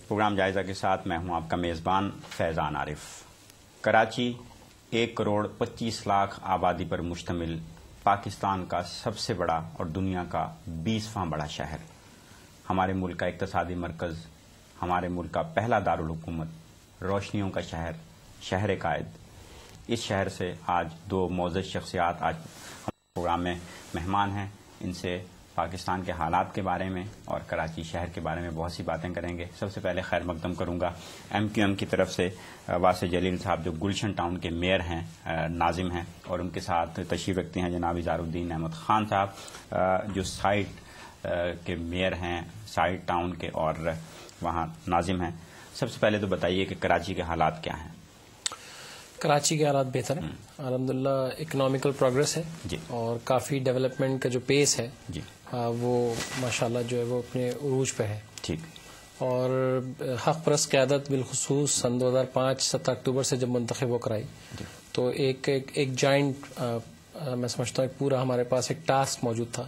Programme جائزہ کے ساتھ میں ہوں آپ کا میزبان فیضان عارف۔ کراچی 1,25,00,000 آبادی پر مشتمل پاکستان کا سب سے بڑا اور دنیا کا 20واں بڑا شہر، ہمارے ملک کا اقتصادی مرکز، ہمارے ملک کا پہلا دارالحکومت، روشنیوں کا شہر، شہر قائد۔ اس شہر سے آج دو معزز شخصیات آج ہمارے پروگرام میں مہمان ہیں، ان سے پاکستان کے حالات کے بارے میں اور کراچی شہر کے بارے میں بہت سی باتیں کریں گے۔ سب سے پہلے خیر مقدم کروں گا MQM کی طرف سے واسع جلیل صاحب جو گلشن ٹاؤن کے میئر ہیں، ناظم ہیں، اور ان کے ساتھ تشریف رکھتے ہیں جناب اظہار الدین احمد خان صاحب جو سائٹ کے میئر ہیں، سائٹ ٹاؤن کے، اور وہاں ناظم ہیں۔ سب سے پہلے تو بتائیے کہ کراچی کے حالات کیا ہیں؟ کراچی کے حالات بہتر ہیں الحمدللہ، اکنامیکل پروگرس ہے جی، اور کافی ڈیولپمنٹ کا جو پیس ہے جی، وہ ماشاءاللہ جو ہے وہ اپنے عروج پہ ہے۔ ٹھیک۔ اور حق پرست قیادت بالخصوص سن 2005 7 اکتوبر سے جب منتخب ہو کر آئی تو ایک جائنٹ میں سمجھتا ہوں ایک پورا ہمارے پاس ایک ٹاسک موجود تھا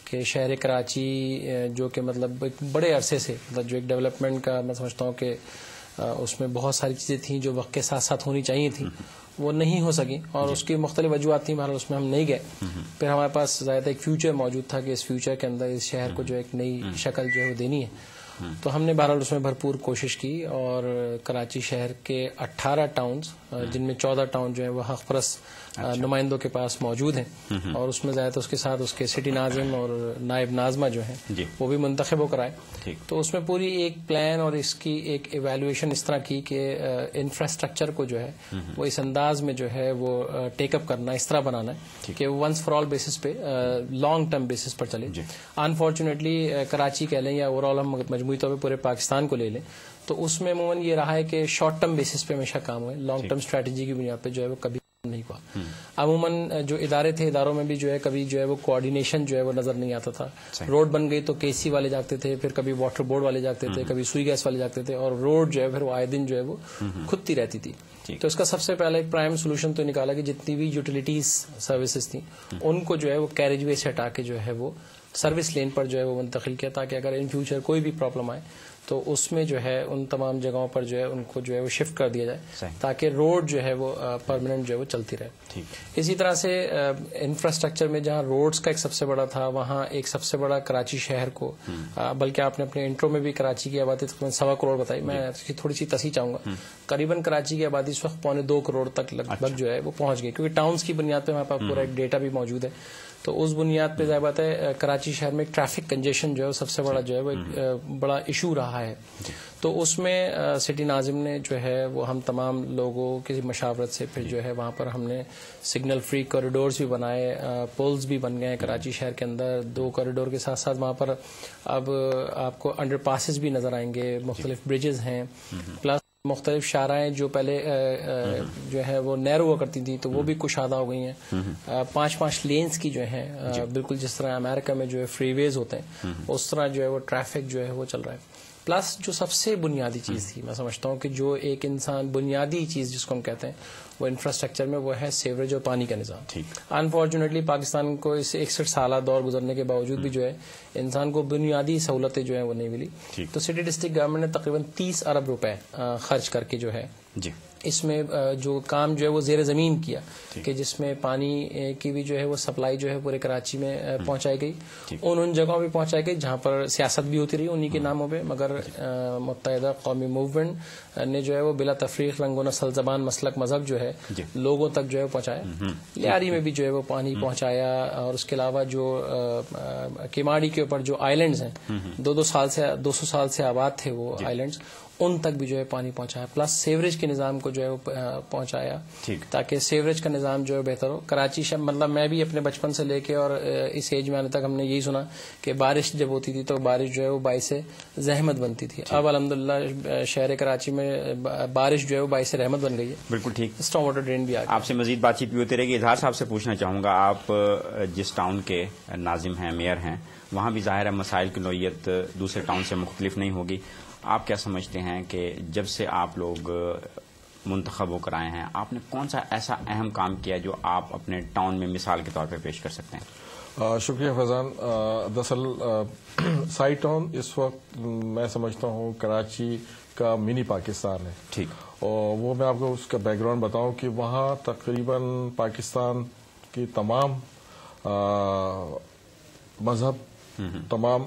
کہ شہر کراچی جو کہ مطلب ایک بڑے عرصے سے مطلب جو ایک ڈیولپمنٹ کا میں سمجھتا ہوں کہ اس میں بہت ساری چیزیں تھیں جو وقت کے ساتھ ساتھ ہونی چاہیے تھیں، وہ نہیں ہو سکی اور اس کی مختلف وجوہات تھیں، بہرحال اس میں ہم نہیں گئے۔ پھر ہمارے پاس زیادہ ایک فیوچر موجود تھا کہ اس فیوچر کے اندر اس شہر کو جو ایک نئی شکل جو ہے وہ دینی ہے، تو ہم نے بہرحال اس میں بھرپور کوشش کی اور کراچی شہر کے 18 ٹاؤنز جن میں 14 ٹاؤن جو ہیں وہ حق پرست نمائندوں کے پاس موجود ہیں اور اس میں زیادہ اس کے ساتھ اس کے سٹی ناظم اور نائب ناظمہ جو ہیں وہ بھی منتخب ہو کر آئے۔ تو اس میں پوری ایک پلان اور اس کی ایک ایویلویشن اس طرح کی کہ انفراسٹرکچر کو جو ہے وہ اس انداز میں جو ہے وہ ٹیک اپ کرنا، اس طرح بنانا ہے کہ ونس فار آل بیسس پہ لانگ ٹرم بیسس پر چلے۔ انفارچونیٹلی کراچی کہہ لیں یا اوور آل ہم مجموعی طور پہ پورے پاکستان کو لے لیں تو اس میں عموماً یہ رہا ہے کہ شارٹ ٹرم بیسس پہ ہمیشہ کام ہوئے، لانگ ٹرم اسٹریٹجی کی بنیاد پہ جو ہے وہ کبھی نہیں ہوا۔ عموماً جو ادارے تھے، اداروں میں بھی جو ہے کبھی جو ہے وہ کوآرڈینیشن جو ہے وہ نظر نہیں آتا تھا۔ روڈ بن گئی تو KC والے جاگتے تھے، پھر کبھی واٹر بورڈ والے جاگتے تھے، کبھی سوئی گیس والے جاگتے تھے، اور روڈ جو ہے پھر وہ آئے دن جو ہے وہ کھدتی رہتی تھی۔ تو اس کا سب سے پہلے ایک پرائم سولوشن تو نکالا کہ جتنی بھی یوٹیلیٹیز سروسز تھیں ان کو جو ہے وہ کیریج وے سے ہٹا کے جو ہے وہ سروس لین پر جو ہے وہ منتقل کیا، تاکہ اگر ان فیوچر کوئی بھی پرابلم آئے تو اس میں جو ہے ان تمام جگہوں پر جو ہے ان کو جو ہے وہ شفٹ کر دیا جائے تاکہ روڈ جو ہے وہ پرماننٹ جو ہے وہ چلتی رہے۔ اسی طرح سے انفراسٹرکچر میں جہاں روڈز کا ایک سب سے بڑا تھا، وہاں ایک سب سے بڑا کراچی شہر کو، بلکہ آپ نے اپنے انٹرو میں بھی کراچی کی آبادی تقریباً 1.25 کروڑ بتائی، میں اس کی تھوڑی سی تصحیح چاہوں گا، قریباً کراچی کی آبادی اس وقت 2.25 کروڑ تک لگ بھگ جو ہے وہ پہنچ گئی، کیونکہ ٹاؤنز کی بنیاد پہ ہمارے پاس پورا ایک ڈیٹا بھی موجود ہے۔ تو اس بنیاد پہ ظاہر بات ہے کراچی شہر میں ٹریفک کنجیشن جو ہے سب سے بڑا جو ہے وہ ایک بڑا ایشو رہا ہے۔ تو اس میں سٹی ناظم نے جو ہے وہ ہم تمام لوگوں کی مشاورت سے پھر جو ہے وہاں پر ہم نے سگنل فری کوریڈورز بھی بنائے، پولز بھی بن گئے ہیں کراچی شہر کے اندر 2 کوریڈور کے ساتھ ساتھ وہاں پر اب آپ کو انڈر پاسز بھی نظر آئیں گے، مختلف بریجز ہیں، پلس مختلف شاہراہیں جو پہلے جو ہے وہ نیرو ہوا کرتی تھیں تو وہ بھی کشادہ ہو گئی ہیں، 5 لینز کی جو ہیں، بالکل جس طرح امریکہ میں جو ہے فری ویز ہوتے ہیں اس طرح جو ہے وہ ٹریفک جو ہے وہ چل رہا ہے۔ پلس جو سب سے بنیادی چیز تھی، میں سمجھتا ہوں کہ جو ایک انسان بنیادی چیز جس کو ہم کہتے ہیں وہ انفراسٹرکچر میں وہ ہے سیوریج اور پانی کا نظام۔ انفارچونیٹلی پاکستان کو اس 61 سالہ دور گزرنے کے باوجود بھی جو ہے انسان کو بنیادی سہولتیں جو ہیں وہ نہیں ملی۔ تو سٹی ڈسٹرکٹ گورنمنٹ نے تقریباً 30 ارب روپے خرچ کر کے جو ہے اس میں جو کام جو ہے وہ زیر زمین کیا کہ جس میں پانی کی بھی جو ہے وہ سپلائی جو ہے پورے کراچی میں پہنچائی گئی، ان جگہوں پہ پہنچائی گئی جہاں پر سیاست بھی ہوتی رہی انہی کے ناموں پہ، مگر متحدہ قومی موومنٹ نے جو ہے وہ بلا تفریق رنگ و نسل زبان مسلک مذہب جو ہے لوگوں تک جو ہے پہنچایا۔ لیاری میں بھی جو ہے وہ پانی پہنچایا، اور اس کے علاوہ جو کیماڑی کے اوپر جو آئیلینڈز ہیں 200 سال سے آباد تھے وہ آئیلینڈز، ان تک بھی جو ہے پانی پہنچایا، پلس سیوریج کے نظام کو جو ہے وہ پہنچایا تاکہ سیوریج کا نظام جو ہے بہتر ہو۔ کراچی مطلب میں بھی اپنے بچپن سے لے کے اور اس ایج میں آنے تک ہم نے یہی سنا کہ بارش جب ہوتی تھی تو بارش جو ہے وہ باعث زحمت بنتی تھی، اب الحمدللہ شہر کراچی میں بارش جو ہے وہ باعث رحمت بن گئی ہے۔ بالکل ٹھیک، اسٹارم واٹر ڈرین بھی آ گئی۔ آپ سے مزید بات چیت بھی ہوتی رہے گی۔ اظہار صاحب سے پوچھنا چاہوں گا، آپ جس ٹاؤن کے ناظم ہیں، میئر ہیں، وہاں بھی ظاہر ہے مسائل کی نوعیت دوسرے ٹاؤن سے مختلف نہیں ہوگی، آپ کیا سمجھتے ہیں کہ جب سے آپ لوگ منتخب ہو کر آئے ہیں آپ نے کون سا ایسا اہم کام کیا جو آپ اپنے ٹاؤن میں مثال کے طور پہ پیش کر سکتے ہیں؟ شکریہ فیضان. دراصل سائی ٹاؤن اس وقت میں سمجھتا ہوں کراچی کا منی پاکستان ہے. ٹھیک. اور وہ میں آپ کو اس کا بیک گراؤنڈ بتاؤں کہ وہاں تقریباً پاکستان کی تمام مذہب، تمام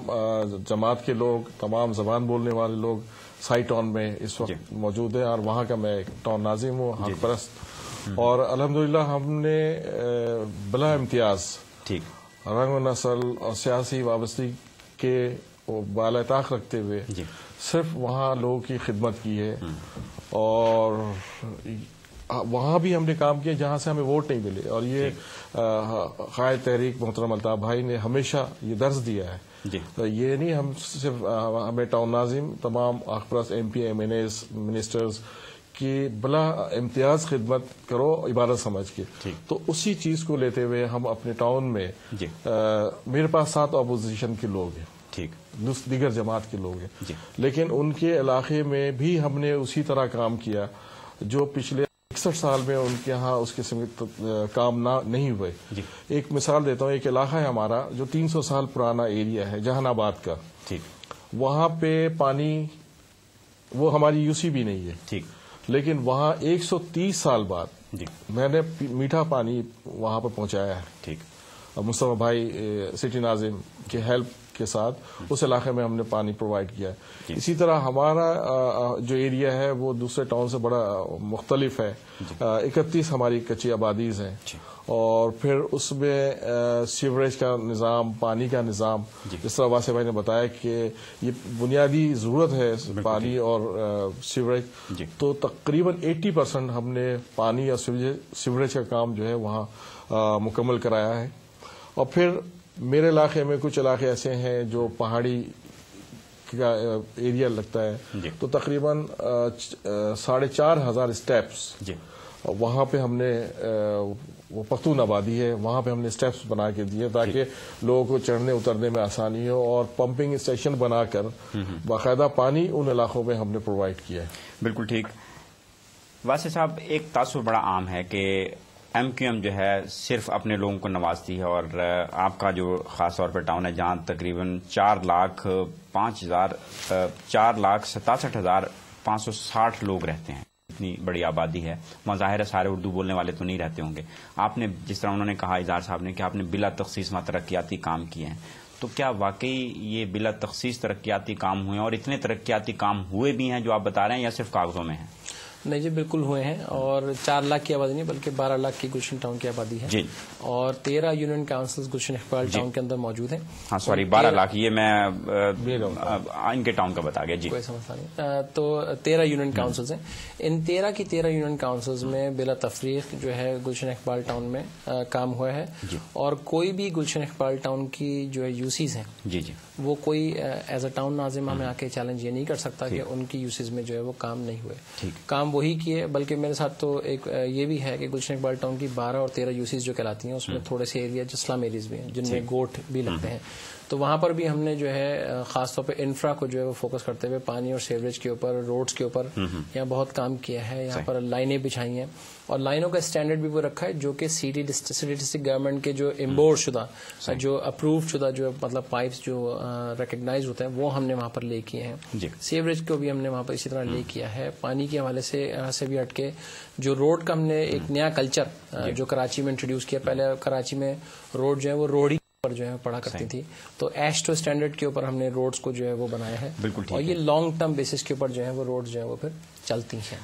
جماعت کے لوگ، تمام زبان بولنے والے لوگ سائی ٹاؤن میں اس وقت موجود ہیں. اور وہاں کا میں ایک ٹاؤن ناظم ہوں، حق پرست. اور الحمدللہ ہم نے بلا امتیاز رنگ و نسل اور سیاسی وابستگی کے بالا طاق رکھتے ہوئے صرف وہاں لوگوں کی خدمت کی ہے. اور وہاں بھی ہم نے کام کیا جہاں سے ہمیں ووٹ نہیں ملے. اور یہ قائد تحریک محترم الطاف بھائی نے ہمیشہ یہ درس دیا ہے. یہ نہیں ہم صرف ہمیں ٹاؤن ناظم تمام حق پرست ایم پی، ایم این ایز، منسٹرز کی بلا امتیاز خدمت کرو عبادت سمجھ کے. تو اسی چیز کو لیتے ہوئے ہم اپنے ٹاؤن میں میرے پاس 7 اپوزیشن کے لوگ ہیں، دیگر جماعت کے لوگ ہیں، لیکن ان کے علاقے میں بھی ہم نے اسی طرح کام کیا جو پچھلے 61 سال میں ان کے ہاں اس قسم کے کام نہیں ہوئے. ایک مثال دیتا ہوں. ایک علاقہ ہے ہمارا جو 300 سال پرانا ایریا ہے جہان آباد کا. وہاں پہ پانی وہ ہماری یو سی بھی نہیں ہے، لیکن وہاں 130 سال بعد میں نے میٹھا پانی وہاں پہ پہنچایا ہے. مصطفیٰ بھائی سٹی ناظم کے ہیلپ کے ساتھ اس علاقے میں ہم نے پانی پرووائڈ کیا ہے. اسی طرح ہمارا جو ایریا ہے وہ دوسرے ٹاؤن سے بڑا مختلف ہے. 31 ہماری کچی آبادیز ہیں، اور پھر اس میں سیوریج کا نظام، پانی کا نظام، جس طرح واسع بھائی نے بتایا کہ یہ بنیادی ضرورت ہے پانی اور سیوریج. تو تقریباً 80% ہم نے پانی اور سیوریج کا کام جو ہے وہاں مکمل کرایا ہے. اور پھر میرے علاقے میں کچھ علاقے ایسے ہیں جو پہاڑی کا ایریا لگتا ہے، تو تقریباً 4,500 اسٹیپس وہاں پہ ہم نے، وہ پختون آبادی ہے، وہاں پہ ہم نے اسٹیپس بنا کے دیے تاکہ لوگوں کو چڑھنے اترنے میں آسانی ہو. اور پمپنگ اسٹیشن بنا کر باقاعدہ پانی ان علاقوں میں ہم نے پرووائڈ کیا ہے. بالکل ٹھیک. واسع صاحب، ایک تاثر بڑا عام ہے کہ ایم کیو ایم جو ہے صرف اپنے لوگوں کو نوازتی ہے، اور آپ کا جو خاص طور پہ ٹاؤن ہے جہاں تقریباً 4,67,560 لوگ رہتے ہیں، اتنی بڑی آبادی ہے وہاں. ظاہر ہے سارے اردو بولنے والے تو نہیں رہتے ہوں گے. آپ نے جس طرح انہوں نے کہا اظہار صاحب نے کہ آپ نے بلا تخصیص وہاں ترقیاتی کام کیے ہیں، تو کیا واقعی یہ بلا تخصیص ترقیاتی کام ہوئے ہیں، اور اتنے ترقیاتی کام ہوئے بھی ہیں جو آپ بتا رہے ہیں، یا صرف کاغذوں میں ہیں؟ نہیں جی، بالکل ہوئے ہیں. اور 4 لاکھ کی آبادی نہیں بلکہ 12 لاکھ کی گلشن ٹاؤن کی آبادی ہے. اور 13 union councils Gulshan Iqbal town کے اندر موجود ہیں. ہاں سوری، 12 لاکھ، یہ میں ان کے ٹاؤن کا بتا گیا. کوئی سمجھتا نہیں. تو 13 یونین کاؤنسلز ہیں. ان 13 کی 13 یونین کاؤنسلز میں بلا تفریق جو ہے گلشن اقبال ٹاؤن میں کام ہوا ہے. اور کوئی بھی گلشن اقبال ٹاؤن کی جو ہے یوسیز ہیں، وہ کوئی ایز اے ٹاؤن ناظم ہمیں آ کے چیلنج یہ نہیں کر سکتا کہ ان کی یوسیز میں جو ہے وہ کام نہیں ہوئے. کام وہی کیے. بلکہ میرے ساتھ تو ایک یہ بھی ہے کہ گلشن اقبال ٹاؤن کی 12 اور 13 یوسیز جو کہلاتی ہیں، اس میں تھوڑے سے ایریا اسلام ایریز بھی ہیں جن میں گوٹ بھی لگتے ہیں. تو وہاں پر بھی ہم نے جو ہے خاص طور پہ انفرا کو جو ہے وہ فوکس کرتے ہوئے پانی اور سیوریج کے اوپر، روڈز کے اوپر یہاں بہت کام کیا ہے. یہاں پر لائنیں بچھائی ہیں، اور لائنوں کا اسٹینڈرڈ بھی وہ رکھا ہے جو کہ سٹی ڈسٹرکٹ گورنمنٹ کے جو امبور شدہ، جو اپروو شدہ، جو مطلب پائپس جو ریکگنائز ہوتے ہیں وہ ہم نے وہاں پر لے کیے ہیں. سیوریج کو بھی ہم نے وہاں پر اسی طرح لے کیا ہے. پانی کے حوالے سے بھی ہٹ کے جو روڈ کا ہم نے ایک نیا کلچر جو کراچی میں انٹروڈیوس کیا. پہلے کراچی میں روڈ جو ہے وہ روڈی پر جو ہے پڑھا کرتی تھی، تو ایشٹو اسٹینڈرڈ کے اوپر ہم نے روڈز کو جو ہے وہ بنایا ہے. اور یہ لانگ ٹرم بیسس کے اوپر جو ہے وہ روڈز جو ہے وہ پھر چلتی ہیں.